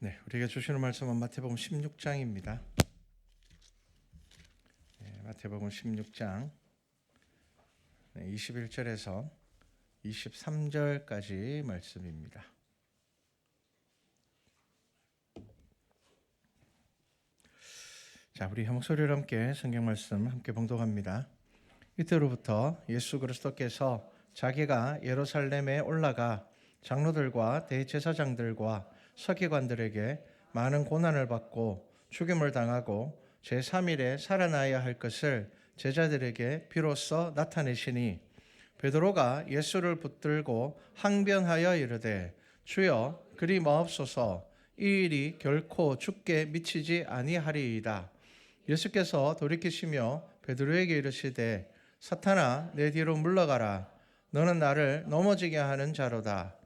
네, 우리가 주시는 말씀은 마태복음 16장입니다. 마태복음 16장 21절에서 23절까지 말씀입니다. 자, 우리 한 목소리로 함께 성경 말씀 함께 봉독합니다. 이때로부터 예수 그리스도께서 자기가 예루살렘에 올라가 장로들과 대제사장들과 서기관들에게 많은 고난을 받고 죽임을 당하고 제3일에 살아나야 할 것을 제자들에게 비로소 나타내시니 베드로가 예수를 붙들고 항변하여 이르되 주여 그리 마옵소서 이 일이 결코 죽게 미치지 아니하리이다. 예수께서 돌이키시며 베드로에게 이르시되 사탄아 내 뒤로 물러가라. 너는 나를 넘어지게 하는 자로다.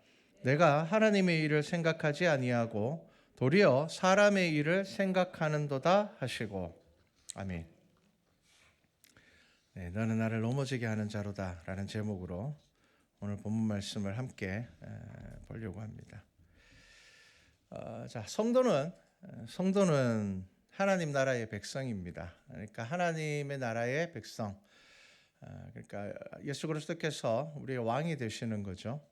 내가 하나님의 일을 생각하지 아니하고 도리어 사람의 일을 생각하는도다 하시고. 아멘. 네, 너는 나를 넘어지게 하는 자로다 라는 제목으로 오늘 본문 말씀을 함께 보려고 합니다. 자, 성도는 하나님 나라의 백성입니다. 그러니까 하나님의 나라의 백성. 그러니까 예수 그리스도께서 우리의 왕이 되시는 거죠.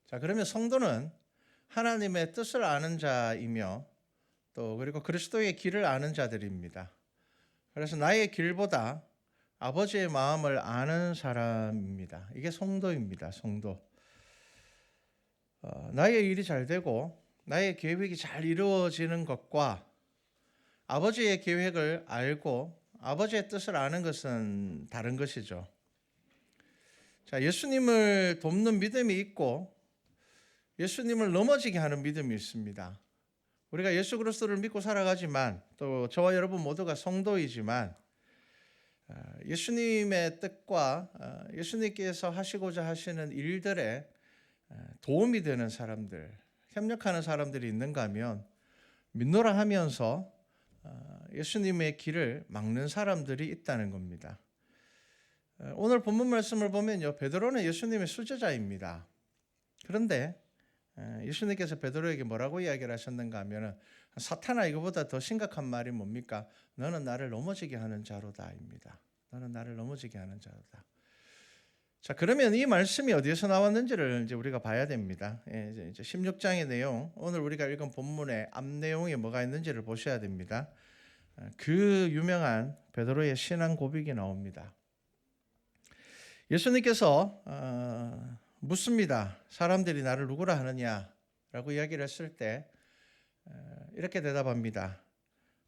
자, 그러면 성도는 하나님의 뜻을 아는 자이며 또 그리고 그리스도의 길을 아는 자들입니다. 그래서 나의 길보다 아버지의 마음을 아는 사람입니다. 이게 성도입니다. 성도. 나의 일이 잘 되고 나의 계획이 잘 이루어지는 것과 아버지의 계획을 알고 아버지의 뜻을 아는 것은 다른 것이죠. 자, 예수님을 돕는 믿음이 있고 예수님을 넘어지게 하는 믿음이 있습니다. 우리가 예수 그리스도를 믿고 살아가지만 또 저와 여러분 모두가 성도이지만 예수님의 뜻과 예수님께서 하시고자 하시는 일들에 도움이 되는 사람들, 협력하는 사람들이 있는가 하면 믿노라 하면서 예수님의 길을 막는 사람들이 있다는 겁니다. 오늘 본문 말씀을 보면요, 베드로는 예수님의 수제자입니다. 그런데 예수님께서 베드로에게 뭐라고 이야기를 하셨는가 하면 사탄아 이거보다 더 심각한 말이 뭡니까? 너는 나를 넘어지게 하는 자로다입니다. 너는 나를 넘어지게 하는 자로다. 자, 그러면 이 말씀이 어디에서 나왔는지를 이제 우리가 봐야 됩니다. 이제 16장의 내용, 오늘 우리가 읽은 본문의 앞 내용에 뭐가 있는지를 보셔야 됩니다. 그 유명한 베드로의 신앙 고백이 나옵니다. 예수님께서 묻습니다. 사람들이 나를 누구라 하느냐라고 이야기를 했을 때 이렇게 대답합니다.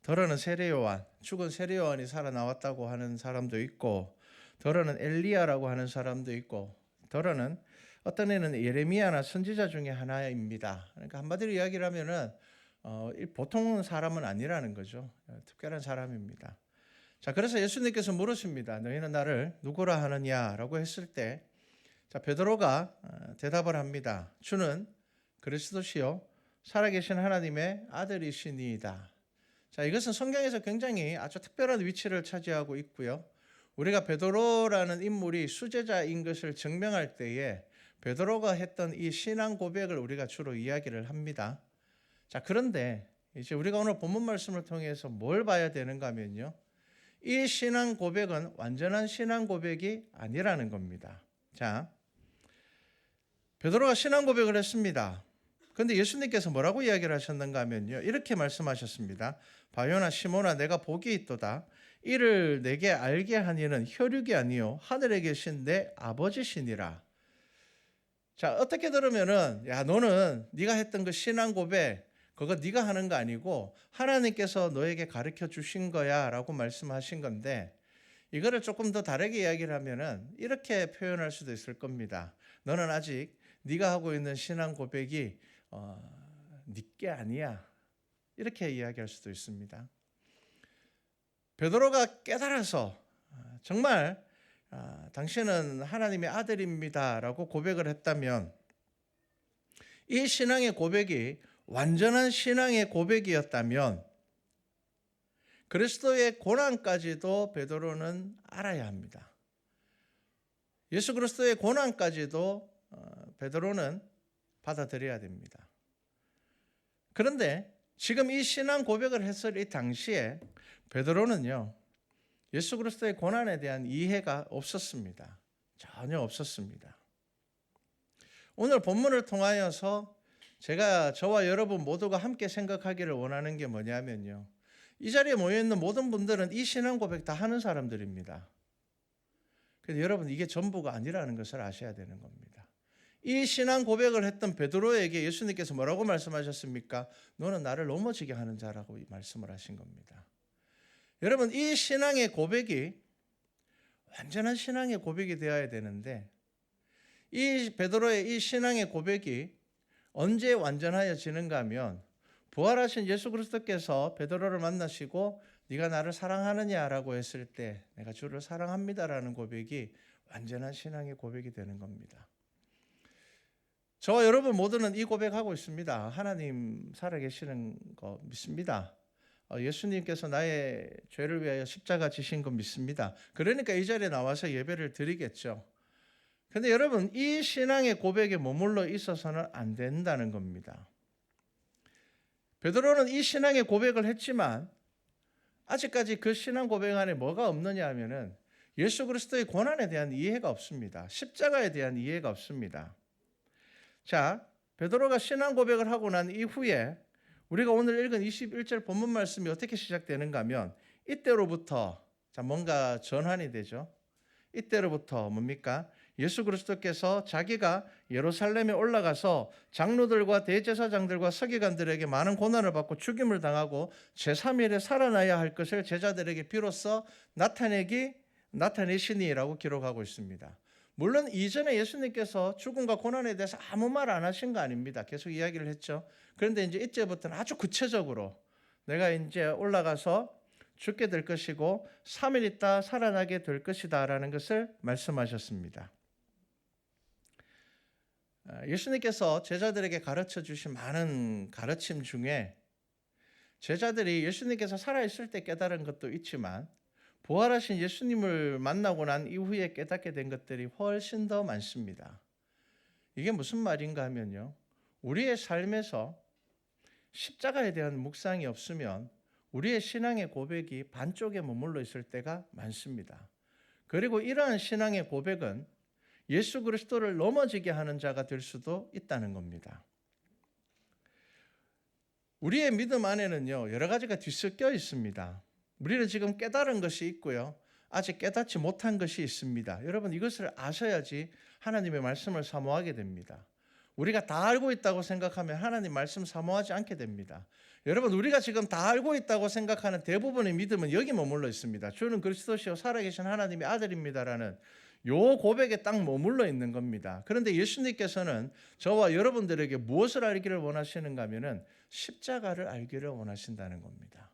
더러는 세례요한, 죽은 세례요한이 살아나왔다고 하는 사람도 있고 더러는 엘리야라고 하는 사람도 있고 더러는 어떤 애는 예레미야나 선지자 중에 하나입니다. 그러니까 한마디로 이야기를 하면은 보통 사람은 아니라는 거죠. 특별한 사람입니다. 자, 그래서 예수님께서 물으십니다. 너희는 나를 누구라 하느냐라고 했을 때 자, 베드로가 대답을 합니다. 주는 그리스도시요 살아계신 하나님의 아들이시니이다. 자, 이것은 성경에서 굉장히 아주 특별한 위치를 차지하고 있고요. 우리가 베드로라는 인물이 수제자인 것을 증명할 때에 베드로가 했던 이 신앙 고백을 우리가 주로 이야기를 합니다. 자, 그런데 이제 우리가 오늘 본문 말씀을 통해서 뭘 봐야 되는가 하면요. 이 신앙 고백은 완전한 신앙 고백이 아니라는 겁니다. 자, 베드로가 신앙 고백을 했습니다. 그런데 예수님께서 뭐라고 이야기를 하셨는가 하면요. 이렇게 말씀하셨습니다. 바요나 시몬아 내가 복이 있도다. 이를 내게 알게 하니는 혈육이 아니요 하늘에 계신 내 아버지시니라. 자, 어떻게 들으면은 야 너는 네가 했던 그 신앙 고백 그거 네가 하는 거 아니고 하나님께서 너에게 가르쳐 주신 거야라고 말씀하신 건데 이거를 조금 더 다르게 이야기를 하면은 이렇게 표현할 수도 있을 겁니다. 너는 아직 네가 하고 있는 신앙 고백이 네게 아니야. 이렇게 이야기할 수도 있습니다. 베드로가 깨달아서 정말 당신은 하나님의 아들입니다라고 고백을 했다면 이 신앙의 고백이 완전한 신앙의 고백이었다면 그리스도의 고난까지도 베드로는 알아야 합니다. 예수 그리스도의 고난까지도 베드로는 받아들여야 됩니다. 그런데 지금 이 신앙 고백을 했을 이 당시에 베드로는요, 예수 그리스도의 고난에 대한 이해가 없었습니다. 전혀 없었습니다. 오늘 본문을 통하여서 저와 여러분 모두가 함께 생각하기를 원하는 게 뭐냐면요, 이 자리에 모여있는 모든 분들은 이 신앙 고백 다 하는 사람들입니다. 그런데 여러분, 이게 전부가 아니라는 것을 아셔야 되는 겁니다. 이 신앙 고백을 했던 베드로에게 예수님께서 뭐라고 말씀하셨습니까? 너는 나를 넘어지게 하는 자라고 말씀을 하신 겁니다. 여러분, 이 신앙의 고백이 완전한 신앙의 고백이 되어야 되는데, 이 베드로의 이 신앙의 고백이 언제 완전하여지는가 하면, 부활하신 예수 그리스도께서 베드로를 만나시고 네가 나를 사랑하느냐라고 했을 때 내가 주를 사랑합니다라는 고백이 완전한 신앙의 고백이 되는 겁니다. 저와 여러분 모두는 이 고백하고 있습니다. 하나님 살아계시는 거 믿습니다. 예수님께서 나의 죄를 위하여 십자가 지신 거 믿습니다. 그러니까 이 자리에 나와서 예배를 드리겠죠. 그런데 여러분, 이 신앙의 고백에 머물러 있어서는 안 된다는 겁니다. 베드로는 이 신앙의 고백을 했지만 아직까지 그 신앙 고백 안에 뭐가 없느냐 하면은 예수 그리스도의 고난에 대한 이해가 없습니다. 십자가에 대한 이해가 없습니다. 자, 베드로가 신앙 고백을 하고 난 이후에 우리가 오늘 읽은 21절 본문 말씀이 어떻게 시작되는가 하면, 이때로부터 뭔가 전환이 되죠. 이때로부터 뭡니까? 예수 그리스도께서 자기가 예루살렘에 올라가서 장로들과 대제사장들과 서기관들에게 많은 고난을 받고 죽임을 당하고 제3일에 살아나야 할 것을 제자들에게 비로소 나타내시니라고 기록하고 있습니다. 물론 이전에 예수님께서 죽음과 고난에 대해서 아무 말 안 하신 거 아닙니다. 계속 이야기를 했죠. 그런데 이제 이제부터는 아주 구체적으로 내가 이제 올라가서 죽게 될 것이고 3일 있다 살아나게 될 것이다라는 것을 말씀하셨습니다. 예수님께서 제자들에게 가르쳐 주신 많은 가르침 중에 제자들이 예수님께서 살아있을 때 깨달은 것도 있지만 부활하신 예수님을 만나고 난 이후에 깨닫게 된 것들이 훨씬 더 많습니다. 이게 무슨 말인가 하면요, 우리의 삶에서 십자가에 대한 묵상이 없으면 우리의 신앙의 고백이 반쪽에 머물러 있을 때가 많습니다. 그리고 이러한 신앙의 고백은 예수 그리스도를 넘어지게 하는 자가 될 수도 있다는 겁니다. 우리의 믿음 안에는요, 여러 가지가 뒤섞여 있습니다. 우리는 지금 깨달은 것이 있고요, 아직 깨닫지 못한 것이 있습니다. 여러분, 이것을 아셔야지 하나님의 말씀을 사모하게 됩니다. 우리가 다 알고 있다고 생각하면 하나님 말씀 사모하지 않게 됩니다. 여러분, 우리가 지금 다 알고 있다고 생각하는 대부분의 믿음은 여기 머물러 있습니다. 주는 그리스도시요 살아계신 하나님의 아들입니다라는 요 고백에 딱 머물러 있는 겁니다. 그런데 예수님께서는 저와 여러분들에게 무엇을 알기를 원하시는가 하면은 십자가를 알기를 원하신다는 겁니다.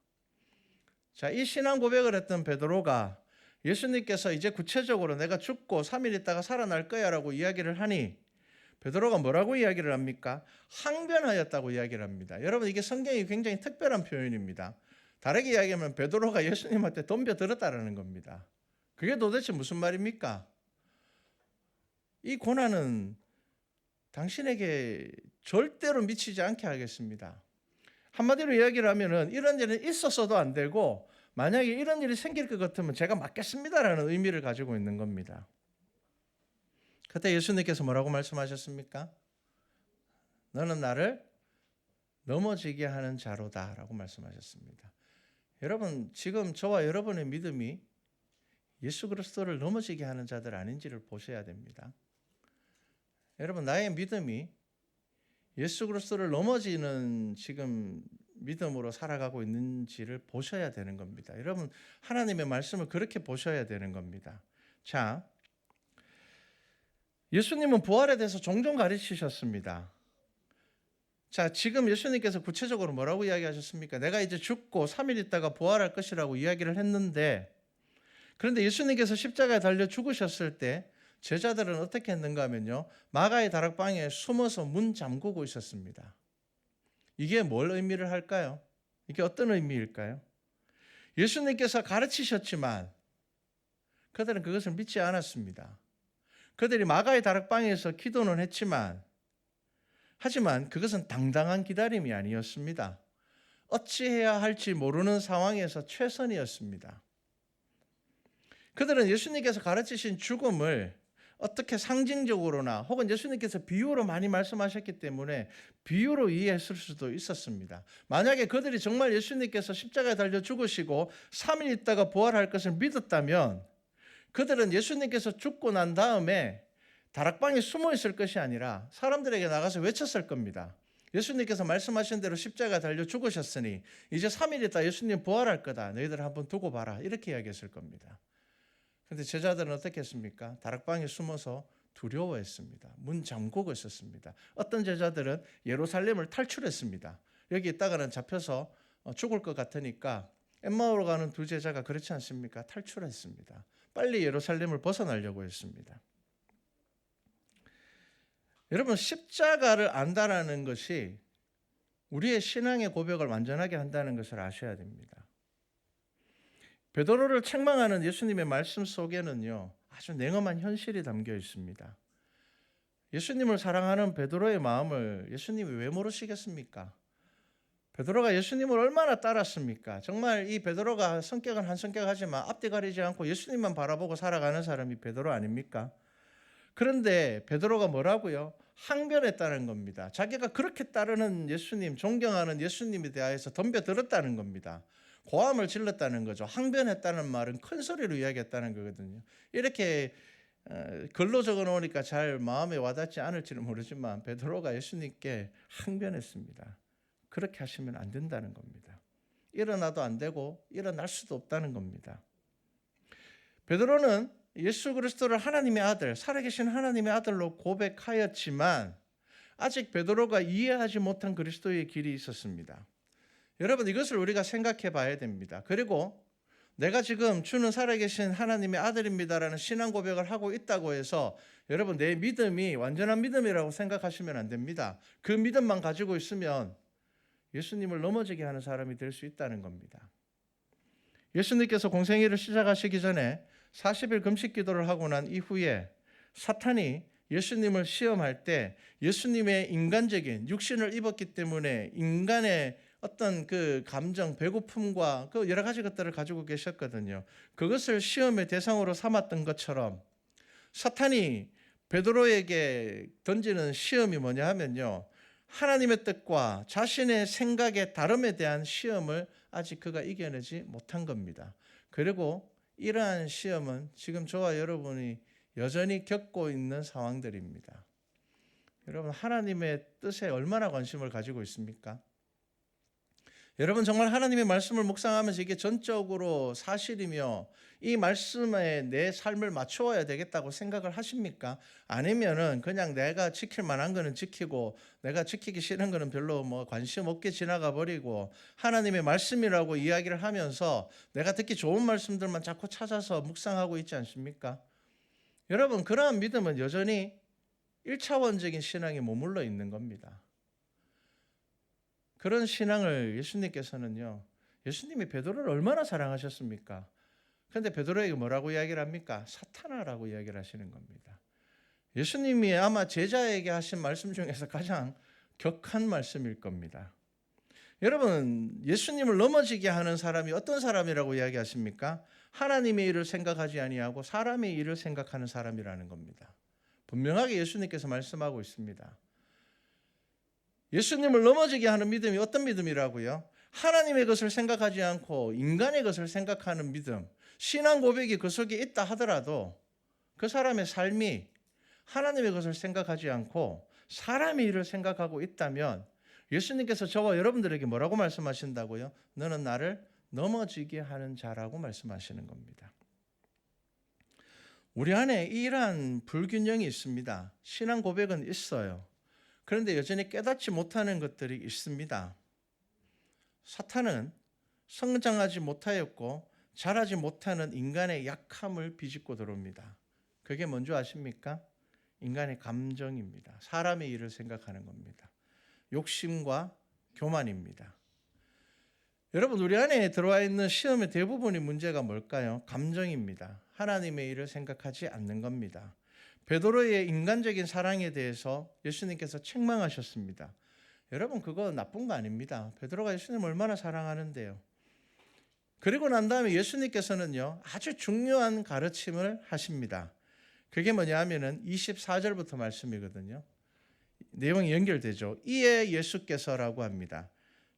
자, 이 신앙 고백을 했던 베드로가 예수님께서 이제 구체적으로 내가 죽고 3일 있다가 살아날 거야 라고 이야기를 하니 베드로가 뭐라고 이야기를 합니까? 항변하였다고 이야기를 합니다. 여러분, 이게 성경이 굉장히 특별한 표현입니다. 다르게 이야기하면 베드로가 예수님한테 덤벼들었다라는 겁니다. 그게 도대체 무슨 말입니까? 이 고난은 당신에게 절대로 미치지 않게 하겠습니다. 한마디로 이야기를 하면은 이런 일은 있었어도 안 되고 만약에 이런 일이 생길 것 같으면 제가 막겠습니다라는 의미를 가지고 있는 겁니다. 그때 예수님께서 뭐라고 말씀하셨습니까? 너는 나를 넘어지게 하는 자로다라고 말씀하셨습니다. 여러분, 지금 저와 여러분의 믿음이 예수 그리스도를 넘어지게 하는 자들 아닌지를 보셔야 됩니다. 여러분, 나의 믿음이 예수 그리스도를 넘어지는 지금 믿음으로 살아가고 있는지를 보셔야 되는 겁니다. 여러분, 하나님의 말씀을 그렇게 보셔야 되는 겁니다. 자, 예수님은 부활에 대해서 종종 가르치셨습니다. 자, 지금 예수님께서 구체적으로 뭐라고 이야기하셨습니까? 내가 이제 죽고 3일 있다가 부활할 것이라고 이야기를 했는데, 그런데 예수님께서 십자가에 달려 죽으셨을 때 제자들은 어떻게 했는가 하면요, 마가의 다락방에 숨어서 문 잠그고 있었습니다. 이게 뭘 의미를 할까요? 이게 어떤 의미일까요? 예수님께서 가르치셨지만 그들은 그것을 믿지 않았습니다. 그들이 마가의 다락방에서 기도는 했지만 하지만 그것은 당당한 기다림이 아니었습니다. 어찌해야 할지 모르는 상황에서 최선이었습니다. 그들은 예수님께서 가르치신 죽음을 어떻게 상징적으로나 혹은 예수님께서 비유로 많이 말씀하셨기 때문에 비유로 이해했을 수도 있었습니다. 만약에 그들이 정말 예수님께서 십자가에 달려 죽으시고 3일 있다가 부활할 것을 믿었다면 그들은 예수님께서 죽고 난 다음에 다락방에 숨어 있을 것이 아니라 사람들에게 나가서 외쳤을 겁니다. 예수님께서 말씀하신 대로 십자가에 달려 죽으셨으니 이제 3일 있다 예수님 부활할 거다. 너희들 한번 두고 봐라. 이렇게 이야기했을 겁니다. 그런데 제자들은 어떻게 했습니까? 다락방에 숨어서 두려워했습니다. 문 잠그고 있었습니다. 어떤 제자들은 예루살렘을 탈출했습니다. 여기 있다가는 잡혀서 죽을 것 같으니까 엠마오로 가는 두 제자가 그렇지 않습니까? 탈출했습니다. 빨리 예루살렘을 벗어나려고 했습니다. 여러분, 십자가를 안다라는 것이 우리의 신앙의 고백을 완전하게 한다는 것을 아셔야 됩니다. 베드로를 책망하는 예수님의 말씀 속에는요, 아주 냉엄한 현실이 담겨 있습니다. 예수님을 사랑하는 베드로의 마음을 예수님이 왜 모르시겠습니까? 베드로가 예수님을 얼마나 따랐습니까? 정말 이 베드로가 성격은 한 성격 하지만 앞뒤 가리지 않고 예수님만 바라보고 살아가는 사람이 베드로 아닙니까? 그런데 베드로가 뭐라고요? 항변했다는 겁니다. 자기가 그렇게 따르는 예수님, 존경하는 예수님에 대하여서 덤벼들었다는 겁니다. 고함을 질렀다는 거죠. 항변했다는 말은 큰 소리로 이야기했다는 거거든요. 이렇게 글로 적어 놓으니까 잘 마음에 와닿지 않을지는 모르지만 베드로가 예수님께 항변했습니다. 그렇게 하시면 안 된다는 겁니다. 일어나도 안 되고 일어날 수도 없다는 겁니다. 베드로는 예수 그리스도를 하나님의 아들, 살아계신 하나님의 아들로 고백하였지만 아직 베드로가 이해하지 못한 그리스도의 길이 있었습니다. 여러분, 이것을 우리가 생각해 봐야 됩니다. 그리고 내가 지금 주는 살아계신 하나님의 아들입니다라는 신앙 고백을 하고 있다고 해서 여러분, 내 믿음이 완전한 믿음이라고 생각하시면 안 됩니다. 그 믿음만 가지고 있으면 예수님을 넘어지게 하는 사람이 될 수 있다는 겁니다. 예수님께서 공생애를 시작하시기 전에 40일 금식 기도를 하고 난 이후에 사탄이 예수님을 시험할 때 예수님의 인간적인 육신을 입었기 때문에 인간의 어떤 그 감정, 배고픔과 그 여러 가지 것들을 가지고 계셨거든요. 그것을 시험의 대상으로 삼았던 것처럼 사탄이 베드로에게 던지는 시험이 뭐냐 하면요, 하나님의 뜻과 자신의 생각의 다름에 대한 시험을 아직 그가 이겨내지 못한 겁니다. 그리고 이러한 시험은 지금 저와 여러분이 여전히 겪고 있는 상황들입니다. 여러분, 하나님의 뜻에 얼마나 관심을 가지고 있습니까? 여러분, 정말 하나님의 말씀을 묵상하면서 이게 전적으로 사실이며 이 말씀에 내 삶을 맞추어야 되겠다고 생각을 하십니까? 아니면은 그냥 내가 지킬 만한 거는 지키고 내가 지키기 싫은 거는 별로 관심 없게 지나가 버리고 하나님의 말씀이라고 이야기를 하면서 내가 듣기 좋은 말씀들만 자꾸 찾아서 묵상하고 있지 않습니까? 여러분, 그러한 믿음은 여전히 1차원적인 신앙에 머물러 있는 겁니다. 그런 신앙을 예수님께서는요, 예수님이 베드로를 얼마나 사랑하셨습니까? 그런데 베드로에게 뭐라고 이야기를 합니까? 사탄아라고 이야기를 하시는 겁니다. 예수님이 아마 제자에게 하신 말씀 중에서 가장 격한 말씀일 겁니다. 여러분, 예수님을 넘어지게 하는 사람이 어떤 사람이라고 이야기하십니까? 하나님의 일을 생각하지 아니하고 사람의 일을 생각하는 사람이라는 겁니다. 분명하게 예수님께서 말씀하고 있습니다. 예수님을 넘어지게 하는 믿음이 어떤 믿음이라고요? 하나님의 것을 생각하지 않고 인간의 것을 생각하는 믿음. 신앙 고백이 그 속에 있다 하더라도 그 사람의 삶이 하나님의 것을 생각하지 않고 사람의 일을 생각하고 있다면 예수님께서 저와 여러분들에게 뭐라고 말씀하신다고요? 너는 나를 넘어지게 하는 자라고 말씀하시는 겁니다. 우리 안에 이러한 불균형이 있습니다. 신앙 고백은 있어요. 그런데 여전히 깨닫지 못하는 것들이 있습니다. 사탄은 성장하지 못하였고 자라지 못하는 인간의 약함을 비집고 들어옵니다. 그게 뭔지 아십니까? 인간의 감정입니다. 사람의 일을 생각하는 겁니다. 욕심과 교만입니다. 여러분, 우리 안에 들어와 있는 시험의 대부분의 문제가 뭘까요? 감정입니다. 하나님의 일을 생각하지 않는 겁니다. 베드로의 인간적인 사랑에 대해서 예수님께서 책망하셨습니다. 여러분 그거 나쁜 거 아닙니다. 베드로가 예수님 얼마나 사랑하는데요. 그리고 난 다음에 예수님께서는요 아주 중요한 가르침을 하십니다. 그게 뭐냐 하면은 24절부터 말씀이거든요. 내용이 연결되죠. 이에 예수께서라고 합니다.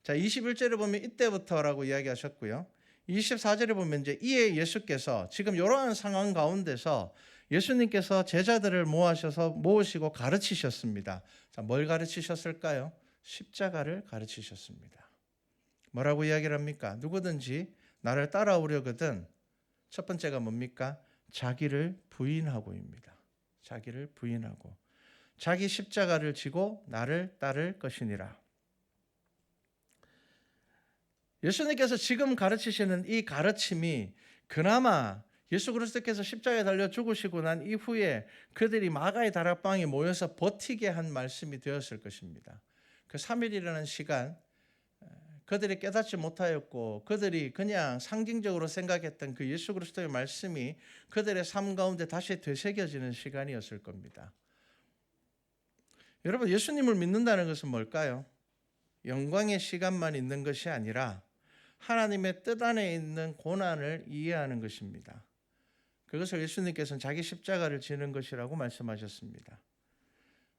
자, 21절에 보면 이때부터라고 이야기하셨고요. 24절에 보면 이제 이에 예수께서 지금 이러한 상황 가운데서 예수님께서 제자들을 모으시고 가르치셨습니다. 자, 뭘 가르치셨을까요? 십자가를 가르치셨습니다. 뭐라고 이야기를 합니까? 누구든지 나를 따라오려거든 첫 번째가 뭡니까? 자기를 부인하고입니다. 자기를 부인하고 자기 십자가를 지고 나를 따를 것이니라. 예수님께서 지금 가르치시는 이 가르침이 그나마 예수 그리스도께서 십자가에 달려 죽으시고 난 이후에 그들이 마가의 다락방에 모여서 버티게 한 말씀이 되었을 것입니다. 그 3일이라는 시간 그들이 깨닫지 못하였고 그들이 그냥 상징적으로 생각했던 그 예수 그리스도의 말씀이 그들의 삶 가운데 다시 되새겨지는 시간이었을 겁니다. 여러분 예수님을 믿는다는 것은 뭘까요? 영광의 시간만 있는 것이 아니라 하나님의 뜻 안에 있는 고난을 이해하는 것입니다. 그것을 예수님께서는 자기 십자가를 지는 것이라고 말씀하셨습니다.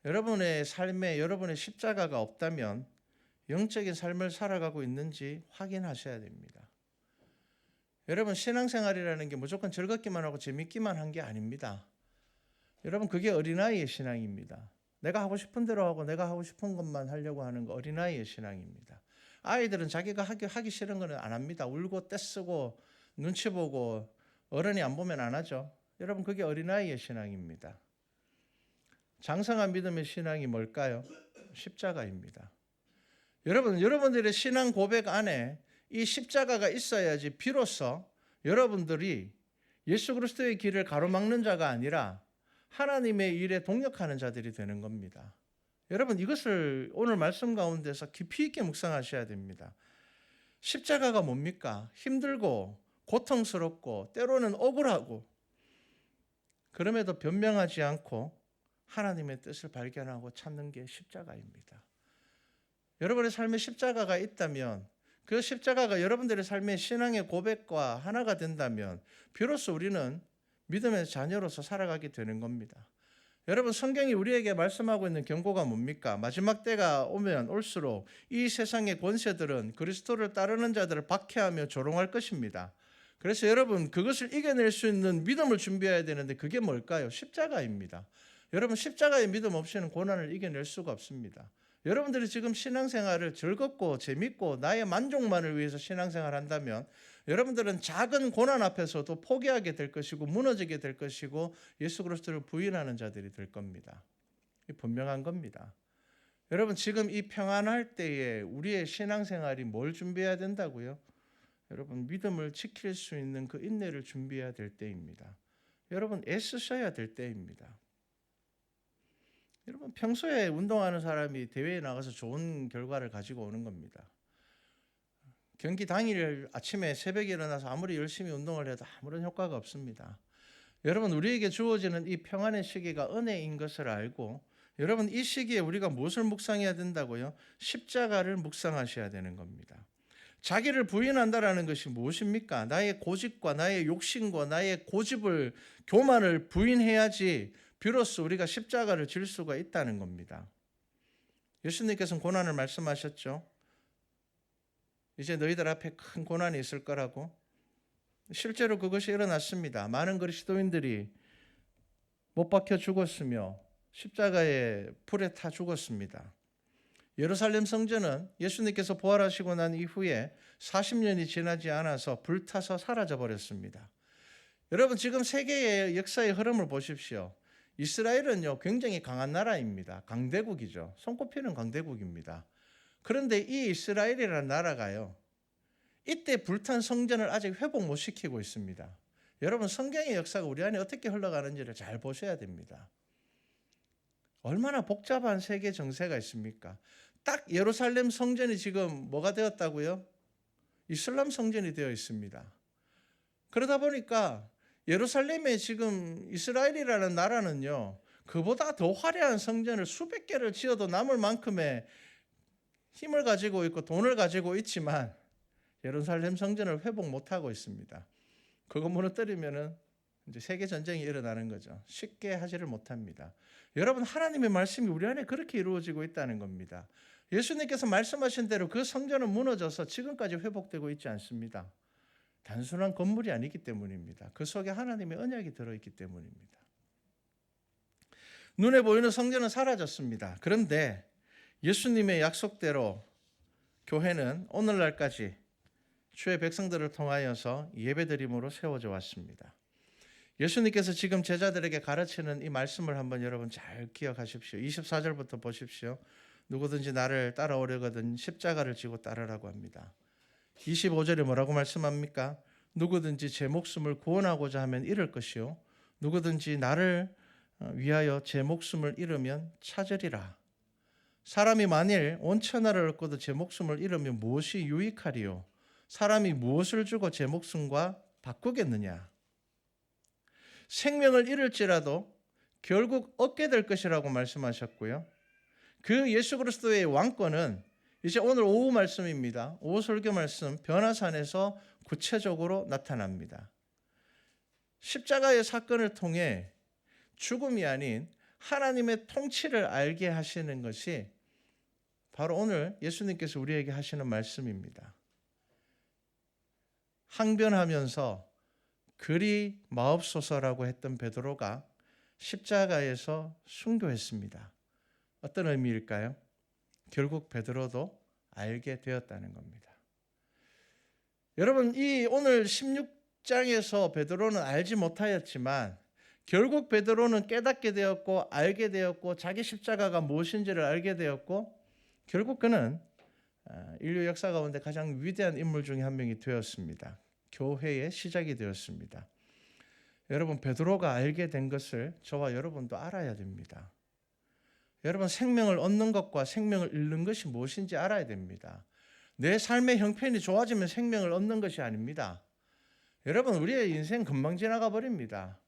여러분의 삶에 여러분의 십자가가 없다면 영적인 삶을 살아가고 있는지 확인하셔야 됩니다. 여러분 신앙생활이라는 게 무조건 즐겁기만 하고 재밌기만 한 게 아닙니다. 여러분 그게 어린아이의 신앙입니다. 내가 하고 싶은 대로 하고 내가 하고 싶은 것만 하려고 하는 거 어린아이의 신앙입니다. 아이들은 자기가 하기 싫은 거는 안 합니다. 울고 떼쓰고 눈치 보고 어른이 안 보면 안 하죠. 여러분 그게 어린아이의 신앙입니다. 장성한 믿음의 신앙이 뭘까요? 십자가입니다. 여러분 여러분들의 신앙 고백 안에 이 십자가가 있어야지 비로소 여러분들이 예수 그리스도의 길을 가로막는 자가 아니라 하나님의 일에 동역하는 자들이 되는 겁니다. 여러분 이것을 오늘 말씀 가운데서 깊이 있게 묵상하셔야 됩니다. 십자가가 뭡니까? 힘들고 고통스럽고 때로는 억울하고 그럼에도 변명하지 않고 하나님의 뜻을 발견하고 찾는 게 십자가입니다. 여러분의 삶에 십자가가 있다면 그 십자가가 여러분들의 삶의 신앙의 고백과 하나가 된다면 비로소 우리는 믿음의 자녀로서 살아가게 되는 겁니다. 여러분 성경이 우리에게 말씀하고 있는 경고가 뭡니까? 마지막 때가 오면 올수록 이 세상의 권세들은 그리스도를 따르는 자들을 박해하며 조롱할 것입니다. 그래서 여러분 그것을 이겨낼 수 있는 믿음을 준비해야 되는데 그게 뭘까요? 십자가입니다. 여러분 십자가의 믿음 없이는 고난을 이겨낼 수가 없습니다. 여러분들이 지금 신앙생활을 즐겁고 재밌고 나의 만족만을 위해서 신앙생활을 한다면 여러분들은 작은 고난 앞에서도 포기하게 될 것이고 무너지게 될 것이고 예수 그리스도를 부인하는 자들이 될 겁니다. 분명한 겁니다. 여러분 지금 이 평안할 때에 우리의 신앙생활이 뭘 준비해야 된다고요? 여러분 믿음을 지킬 수 있는 그 인내를 준비해야 될 때입니다. 여러분 애쓰셔야 될 때입니다. 여러분 평소에 운동하는 사람이 대회에 나가서 좋은 결과를 가지고 오는 겁니다. 경기 당일 아침에 새벽에 일어나서 아무리 열심히 운동을 해도 아무런 효과가 없습니다. 여러분 우리에게 주어지는 이 평안의 시기가 은혜인 것을 알고 여러분 이 시기에 우리가 무엇을 묵상해야 된다고요? 십자가를 묵상하셔야 되는 겁니다. 자기를 부인한다라는 것이 무엇입니까? 나의 고집과 나의 욕심과 나의 고집을 교만을 부인해야지 비로소 우리가 십자가를 질 수가 있다는 겁니다. 예수님께서는 고난을 말씀하셨죠. 이제 너희들 앞에 큰 고난이 있을 거라고. 실제로 그것이 일어났습니다. 많은 그리스도인들이 못 박혀 죽었으며 십자가에 불에 타 죽었습니다. 예루살렘 성전은 예수님께서 부활하시고 난 이후에 40년이 지나지 않아서 불타서 사라져 버렸습니다. 여러분 지금 세계의 역사의 흐름을 보십시오. 이스라엘은요 굉장히 강한 나라입니다. 강대국이죠. 손꼽히는 강대국입니다. 그런데 이 이스라엘이라는 나라가요 이때 불탄 성전을 아직 회복 못 시키고 있습니다. 여러분 성경의 역사가 우리 안에 어떻게 흘러가는지를 잘 보셔야 됩니다. 얼마나 복잡한 세계 정세가 있습니까? 딱 예루살렘 성전이 지금 뭐가 되었다고요? 이슬람 성전이 되어 있습니다. 그러다 보니까 예루살렘에 지금 이스라엘이라는 나라는요 그보다 더 화려한 성전을 수백 개를 지어도 남을 만큼의 힘을 가지고 있고 돈을 가지고 있지만 예루살렘 성전을 회복 못하고 있습니다. 그거 무너뜨리면은 이제 세계 전쟁이 일어나는 거죠. 쉽게 하지를 못합니다. 여러분, 하나님의 말씀이 우리 안에 그렇게 이루어지고 있다는 겁니다. 예수님께서 말씀하신 대로 그 성전은 무너져서 지금까지 회복되고 있지 않습니다. 단순한 건물이 아니기 때문입니다. 그 속에 하나님의 언약이 들어있기 때문입니다. 눈에 보이는 성전은 사라졌습니다. 그런데 예수님의 약속대로 교회는 오늘날까지 주의 백성들을 통하여서 예배드림으로 세워져 왔습니다. 예수님께서 지금 제자들에게 가르치는 이 말씀을 한번 여러분 잘 기억하십시오. 24절부터 보십시오. 누구든지 나를 따라오려거든 십자가를 지고 따르라고 합니다. 25절에 뭐라고 말씀합니까? 누구든지 제 목숨을 구원하고자 하면 잃을 것이요 누구든지 나를 위하여 제 목숨을 잃으면 찾으리라. 사람이 만일 온 천하를 얻고도 제 목숨을 잃으면 무엇이 유익하리요? 사람이 무엇을 주고 제 목숨과 바꾸겠느냐? 생명을 잃을지라도 결국 얻게 될 것이라고 말씀하셨고요. 그 예수 그리스도의 왕권은 이제 오늘 오후 말씀입니다. 오후 설교 말씀 변화산에서 구체적으로 나타납니다. 십자가의 사건을 통해 죽음이 아닌 하나님의 통치를 알게 하시는 것이 바로 오늘 예수님께서 우리에게 하시는 말씀입니다. 항변하면서 그리 마옵소서라고 했던 베드로가 십자가에서 순교했습니다. 어떤 의미일까요? 결국 베드로도 알게 되었다는 겁니다. 여러분, 이 오늘 16장에서 베드로는 알지 못하였지만 결국 베드로는 깨닫게 되었고 알게 되었고 자기 십자가가 무엇인지를 알게 되었고 결국 그는 인류 역사 가운데 가장 위대한 인물 중에 한 명이 되었습니다. 교회의 시작이 되었습니다. 여러분, 베드로가 알게 된 것을 저와 여러분도 알아야 됩니다. 여러분, 생명을 얻는 것과 생명을 잃는 것이 무엇인지 알아야 됩니다. 내 삶의 형편이 좋아지면 생명을 얻는 것이 아닙니다. 여러분, 우리의 인생 금방 지나가 버립니다.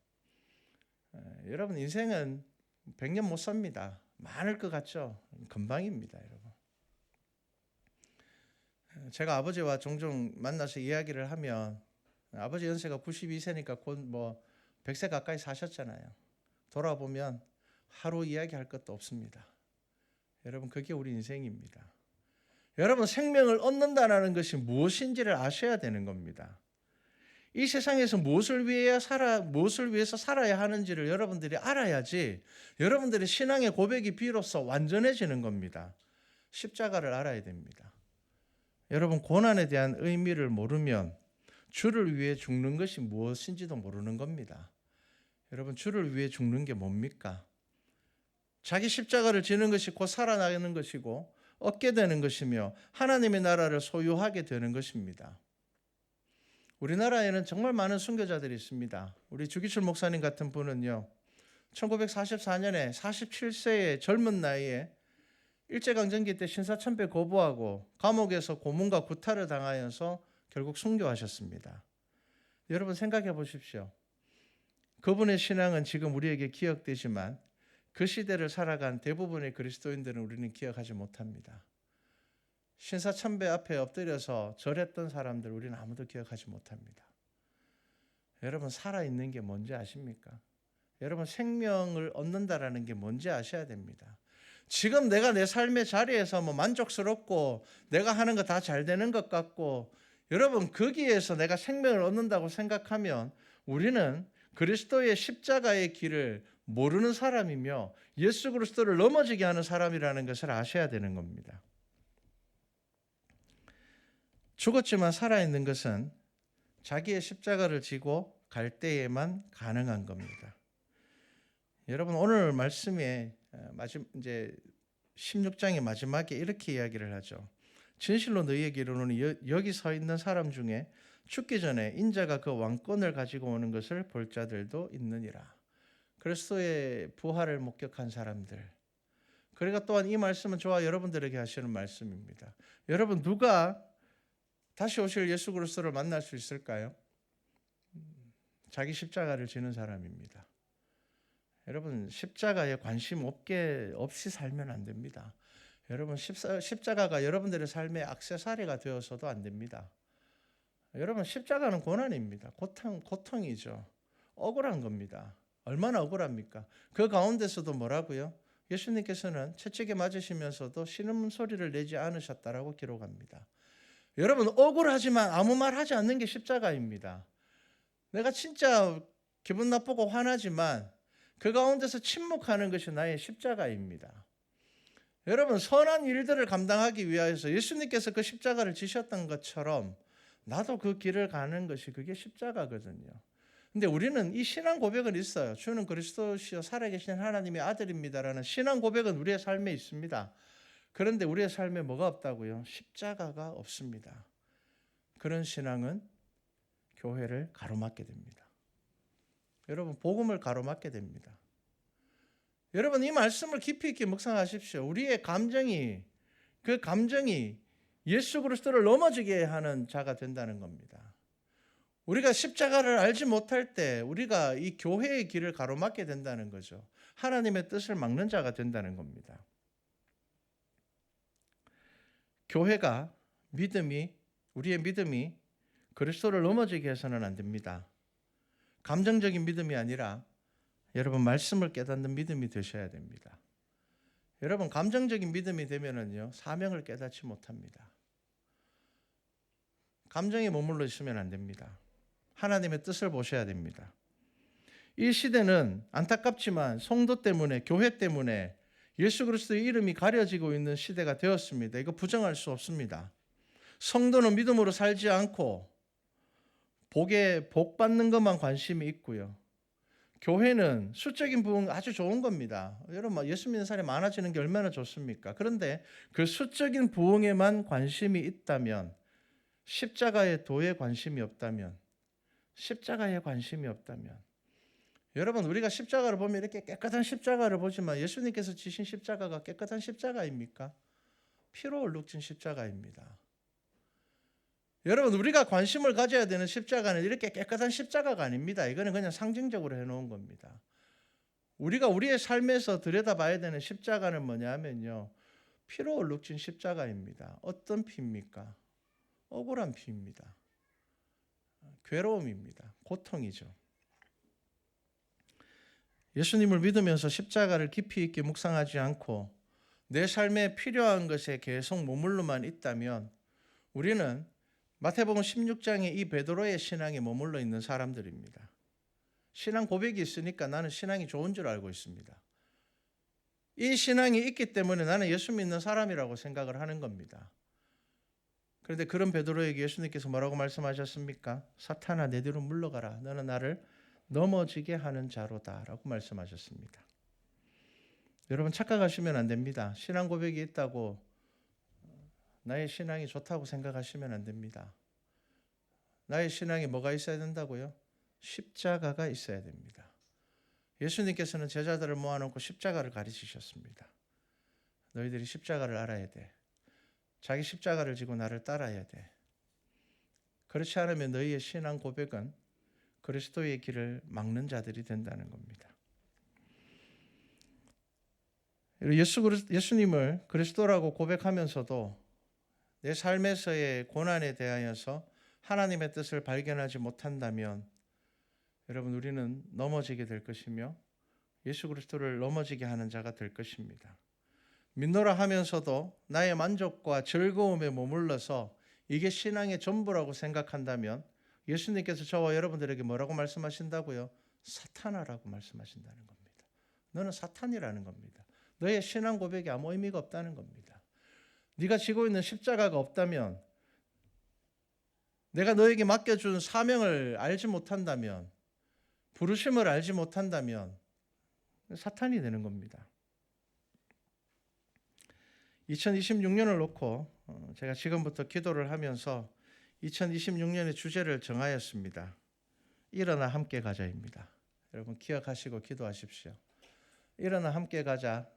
여러분, 인생은 100년 못 삽니다. 많을 것 같죠? 금방입니다, 여러분. 제가 아버지와 종종 만나서 이야기를 하면 아버지 연세가 92세니까 곧 100세 가까이 사셨잖아요. 돌아보면 하루 이야기할 것도 없습니다. 여러분, 그게 우리 인생입니다. 여러분, 생명을 얻는다는 것이 무엇인지를 아셔야 되는 겁니다. 이 세상에서 무엇을 위해서 살아야 하는지를 여러분들이 알아야지 여러분들의 신앙의 고백이 비로소 완전해지는 겁니다. 십자가를 알아야 됩니다. 여러분, 고난에 대한 의미를 모르면 주를 위해 죽는 것이 무엇인지도 모르는 겁니다. 여러분, 주를 위해 죽는 게 뭡니까? 자기 십자가를 지는 것이 곧 살아나는 것이고 얻게 되는 것이며 하나님의 나라를 소유하게 되는 것입니다. 우리나라에는 정말 많은 순교자들이 있습니다. 우리 주기철 목사님 같은 분은요, 1944년에 47세의 젊은 나이에 일제강점기 때 신사참배 거부하고 감옥에서 고문과 구타를 당하여서 결국 순교하셨습니다. 여러분, 생각해 보십시오. 그분의 신앙은 지금 우리에게 기억되지만 그 시대를 살아간 대부분의 그리스도인들은 우리는 기억하지 못합니다. 신사참배 앞에 엎드려서 절했던 사람들 우리는 아무도 기억하지 못합니다. 여러분, 살아있는 게 뭔지 아십니까? 여러분, 생명을 얻는다라는 게 뭔지 아셔야 됩니다. 지금 내가 내 삶의 자리에서 만족스럽고 내가 하는 거 다 잘 되는 것 같고 여러분, 거기에서 내가 생명을 얻는다고 생각하면 우리는 그리스도의 십자가의 길을 모르는 사람이며 예수 그리스도를 넘어지게 하는 사람이라는 것을 아셔야 되는 겁니다. 죽었지만 살아있는 것은 자기의 십자가를 지고 갈 때에만 가능한 겁니다. 여러분, 오늘 말씀에 이제 16장의 마지막에 이렇게 이야기를 하죠. 진실로 너희에게 이르노니 여기 서 있는 사람 중에 죽기 전에 인자가 그 왕권을 가지고 오는 것을 볼 자들도 있느니라. 그리스도의 부활을 목격한 사람들. 그러니까 또한 이 말씀은 저와 여러분들에게 하시는 말씀입니다. 여러분, 누가 다시 오실 예수 그리스도를 만날 수 있을까요? 자기 십자가를 지는 사람입니다. 여러분, 십자가에 관심 없이 살면 안 됩니다. 여러분 십자가가 여러분들의 삶의 액세서리가 되어서도 안 됩니다. 여러분 십자가는 고난입니다. 고통이죠. 억울한 겁니다. 얼마나 억울합니까? 그 가운데서도 뭐라고요? 예수님께서는 채찍에 맞으시면서도 신음소리를 내지 않으셨다라고 기록합니다. 여러분 억울하지만 아무 말 하지 않는 게 십자가입니다. 내가 진짜 기분 나쁘고 화나지만 그 가운데서 침묵하는 것이 나의 십자가입니다. 여러분 선한 일들을 감당하기 위하여서 예수님께서 그 십자가를 지셨던 것처럼 나도 그 길을 가는 것이 그게 십자가거든요. 근데 우리는 이 신앙 고백은 있어요. 주는 그리스도시요 살아계신 하나님의 아들입니다라는 신앙 고백은 우리의 삶에 있습니다. 그런데 우리의 삶에 뭐가 없다고요? 십자가가 없습니다. 그런 신앙은 교회를 가로막게 됩니다. 여러분 복음을 가로막게 됩니다. 여러분 이 말씀을 깊이 있게 묵상하십시오. 우리의 그 감정이 예수 그리스도를 넘어지게 하는 자가 된다는 겁니다. 우리가 십자가를 알지 못할 때 우리가 이 교회의 길을 가로막게 된다는 거죠. 하나님의 뜻을 막는 자가 된다는 겁니다. 교회가 우리의 믿음이 그리스도를 넘어지게 해서는 안 됩니다. 감정적인 믿음이 아니라 여러분 말씀을 깨닫는 믿음이 되셔야 됩니다. 여러분 감정적인 믿음이 되면은요 사명을 깨닫지 못합니다. 감정에 머물러 있으면 안 됩니다. 하나님의 뜻을 보셔야 됩니다. 이 시대는 안타깝지만 성도 때문에 교회 때문에 예수 그리스도의 이름이 가려지고 있는 시대가 되었습니다. 이거 부정할 수 없습니다. 성도는 믿음으로 살지 않고 복 받는 것만 관심이 있고요. 교회는 수적인 부흥 아주 좋은 겁니다. 여러분 예수 믿는 사람이 많아지는 게 얼마나 좋습니까? 그런데 그 수적인 부흥에만 관심이 있다면 십자가의 도에 관심이 없다면 여러분 우리가 십자가를 보면 이렇게 깨끗한 십자가를 보지만 예수님께서 지신 십자가가 깨끗한 십자가입니까? 피로 얼룩진 십자가입니다. 여러분 우리가 관심을 가져야 되는 십자가는 이렇게 깨끗한 십자가가 아닙니다. 이거는 그냥 상징적으로 해놓은 겁니다. 우리가 우리의 삶에서 들여다봐야 되는 십자가는 뭐냐면요 피로 얼룩진 십자가입니다. 어떤 피입니까? 억울한 피입니다. 괴로움입니다. 고통이죠. 예수님을 믿으면서 십자가를 깊이 있게 묵상하지 않고 내 삶에 필요한 것에 계속 머물러만 있다면 우리는 마태복음 16장의 이 베드로의 신앙에 머물러 있는 사람들입니다. 신앙 고백이 있으니까 나는 신앙이 좋은 줄 알고 있습니다. 이 신앙이 있기 때문에 나는 예수 믿는 사람이라고 생각을 하는 겁니다. 그런데 그런 베드로에게 예수님께서 뭐라고 말씀하셨습니까? 사탄아 내 뒤로 물러가라. 너는 나를 넘어지게 하는 자로다 라고 말씀하셨습니다. 여러분 착각하시면 안 됩니다. 신앙 고백이 있다고 나의 신앙이 좋다고 생각하시면 안 됩니다. 나의 신앙에 뭐가 있어야 된다고요? 십자가가 있어야 됩니다. 예수님께서는 제자들을 모아놓고 십자가를 가르치셨습니다. 너희들이 십자가를 알아야 돼. 자기 십자가를 지고 나를 따라야 돼. 그렇지 않으면 너희의 신앙 고백은 그리스도의 길을 막는 자들이 된다는 겁니다. 예수님을 그리스도라고 고백하면서도 내 삶에서의 고난에 대하여서 하나님의 뜻을 발견하지 못한다면 여러분 우리는 넘어지게 될 것이며 예수 그리스도를 넘어지게 하는 자가 될 것입니다. 믿노라 하면서도 나의 만족과 즐거움에 머물러서 이게 신앙의 전부라고 생각한다면 예수님께서 저와 여러분들에게 뭐라고 말씀하신다고요? 사탄아라고 말씀하신다는 겁니다. 너는 사탄이라는 겁니다. 너의 신앙 고백이 아무 의미가 없다는 겁니다. 네가 지고 있는 십자가가 없다면 내가 너에게 맡겨준 사명을 알지 못한다면 부르심을 알지 못한다면 사탄이 되는 겁니다. 2026년을 놓고 제가 지금부터 기도를 하면서 2026년의 주제를 정하였습니다. 일어나 함께 가자입니다. 여러분 기억하시고 기도하십시오. 일어나 함께 가자.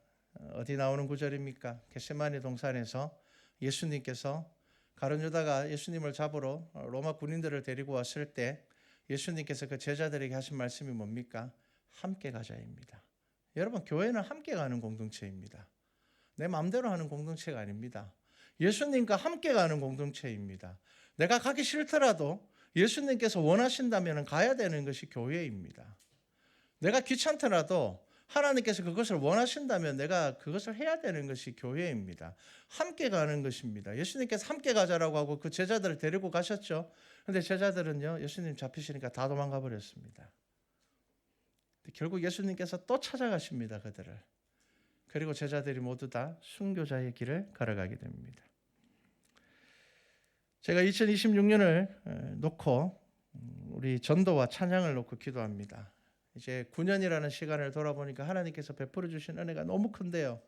어디 나오는 구절입니까? 겟세마네 동산에서 예수님께서 가룟 유다가 예수님을 잡으러 로마 군인들을 데리고 왔을 때 예수님께서 그 제자들에게 하신 말씀이 뭡니까? 함께 가자입니다. 여러분 교회는 함께 가는 공동체입니다. 내 마음대로 하는 공동체가 아닙니다. 예수님과 함께 가는 공동체입니다. 내가 가기 싫더라도 예수님께서 원하신다면 가야 되는 것이 교회입니다. 내가 귀찮더라도 하나님께서 그것을 원하신다면 내가 그것을 해야 되는 것이 교회입니다. 함께 가는 것입니다. 예수님께서 함께 가자라고 하고 그 제자들을 데리고 가셨죠. 그런데 제자들은요, 예수님 잡히시니까 다 도망가 버렸습니다. 결국 예수님께서 또 찾아가십니다, 그들을. 그리고 제자들이 모두 다 순교자의 길을 걸어가게 됩니다. 제가 2026년을 놓고 우리 전도와 찬양을 놓고 기도합니다. 이제 9년이라는 시간을 돌아보니까 하나님께서 베풀어 주신 은혜가 너무 큰데요.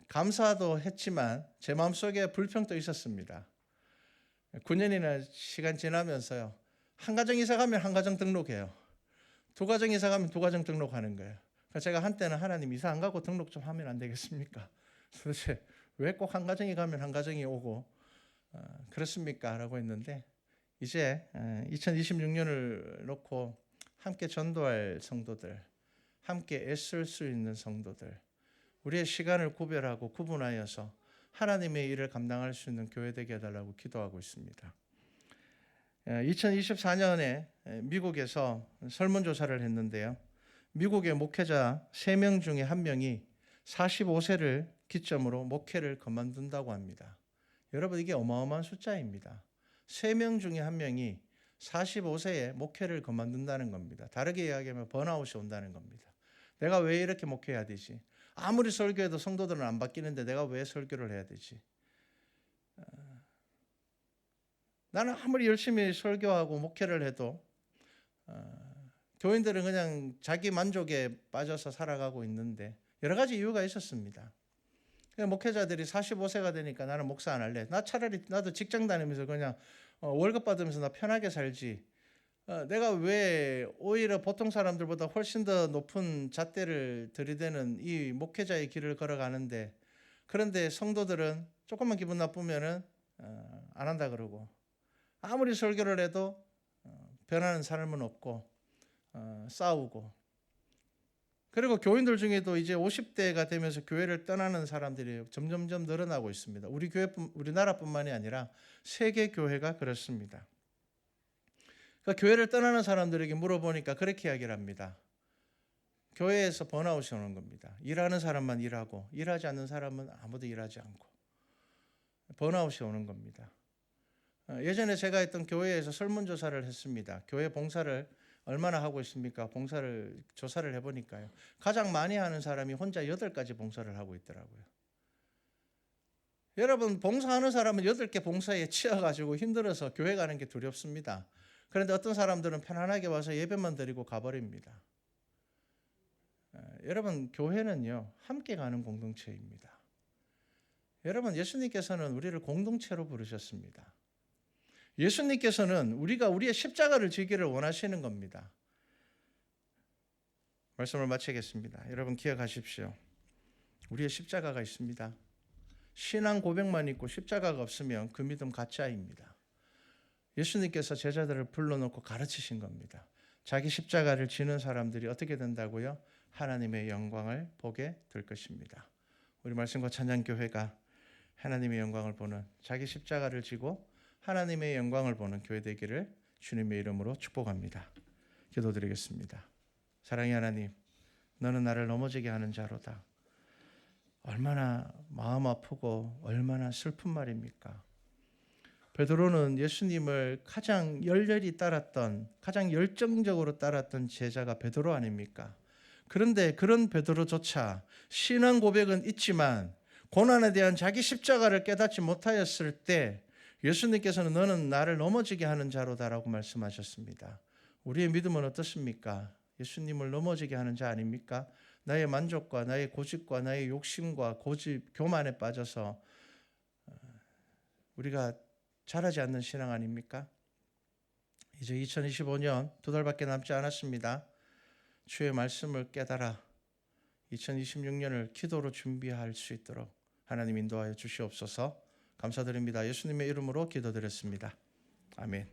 감사도 했지만 제 마음속에 불평도 있었습니다. 9년이나 시간 지나면서요. 한 가정 이사 가면 한 가정 등록해요. 두 가정 이사 가면 두 가정 등록하는 거예요. 그래서 제가 한때는 하나님 이사 안 가고 등록 좀 하면 안 되겠습니까? 도대체 왜 꼭 한 가정이 가면 한 가정이 오고 그렇습니까? 라고 했는데 이제 2026년을 놓고 함께 전도할 성도들, 함께 애쓸 수 있는 성도들, 우리의 시간을 구별하고 구분하여서 하나님의 일을 감당할 수 있는 교회 되게 해달라고 기도하고 있습니다. 2024년에 미국에서 설문조사를 했는데요. 미국의 목회자 3명 중에 1명이 45세를 기점으로 목회를 그만둔다고 합니다. 여러분, 이게 어마어마한 숫자입니다. 3명 중에 1명이 45세에 목회를 그만둔다는 겁니다. 다르게 이야기하면 번아웃이 온다는 겁니다. 내가 왜 이렇게 목회해야 되지? 아무리 설교해도 성도들은 안 바뀌는데 내가 왜 설교를 해야 되지? 나는 아무리 열심히 설교하고 목회를 해도 교인들은 그냥 자기 만족에 빠져서 살아가고 있는데 여러 가지 이유가 있었습니다. 목회자들이 45세가 되니까 나는 목사 안 할래. 나 차라리 나도 직장 다니면서 그냥 월급 받으면서 나 편하게 살지. 내가 왜 오히려 보통 사람들보다 훨씬 더 높은 잣대를 들이대는 이 목회자의 길을 걸어가는데, 그런데 성도들은 조금만 기분 나쁘면은 안 한다 그러고, 아무리 설교를 해도 변하는 삶은 없고 싸우고, 그리고 교인들 중에도 이제 50대가 되면서 교회를 떠나는 사람들이 점점점 늘어나고 있습니다. 우리나라뿐만이 아니라 세계 교회가 그렇습니다. 그러니까 교회를 떠나는 사람들에게 물어보니까 그렇게 이야기를 합니다. 교회에서 번아웃이 오는 겁니다. 일하는 사람만 일하고 일하지 않는 사람은 아무도 일하지 않고 번아웃이 오는 겁니다. 예전에 제가 했던 교회에서 설문조사를 했습니다. 교회 봉사를 얼마나 하고 있습니까? 봉사를 조사를 해보니까요. 가장 많이 하는 사람이 혼자 8가지 봉사를 하고 있더라고요. 여러분, 봉사하는 사람은 8개 봉사에 치여가지고 힘들어서 교회 가는 게 두렵습니다. 그런데 어떤 사람들은 편안하게 와서 예배만 드리고 가버립니다. 여러분, 교회는요, 함께 가는 공동체입니다. 여러분, 예수님께서는 우리를 공동체로 부르셨습니다. 예수님께서는 우리가 우리의 십자가를 지기를 원하시는 겁니다. 말씀을 마치겠습니다. 여러분, 기억하십시오. 우리의 십자가가 있습니다. 신앙 고백만 있고 십자가가 없으면 그 믿음 가짜입니다. 예수님께서 제자들을 불러놓고 가르치신 겁니다. 자기 십자가를 지는 사람들이 어떻게 된다고요? 하나님의 영광을 보게 될 것입니다. 우리 말씀과 찬양교회가 하나님의 영광을 보는, 자기 십자가를 지고 하나님의 영광을 보는 교회 되기를 주님의 이름으로 축복합니다. 기도드리겠습니다. 사랑의 하나님, 너는 나를 넘어지게 하는 자로다. 얼마나 마음 아프고 얼마나 슬픈 말입니까? 베드로는 예수님을 가장 열렬히 따랐던, 가장 열정적으로 따랐던 제자가 베드로 아닙니까? 그런데 그런 베드로조차 신앙 고백은 있지만 고난에 대한 자기 십자가를 깨닫지 못하였을 때 예수님께서는 너는 나를 넘어지게 하는 자로다라고 말씀하셨습니다. 우리의 믿음은 어떻습니까? 예수님을 넘어지게 하는 자 아닙니까? 나의 만족과 나의 고집과 나의 욕심과 고집, 교만에 빠져서 우리가 잘하지 않는 신앙 아닙니까? 이제 2025년 2달밖에 남지 않았습니다. 주의 말씀을 깨달아 2026년을 기도로 준비할 수 있도록 하나님 인도하여 주시옵소서. 감사드립니다. 예수님의 이름으로 기도드렸습니다. 아멘.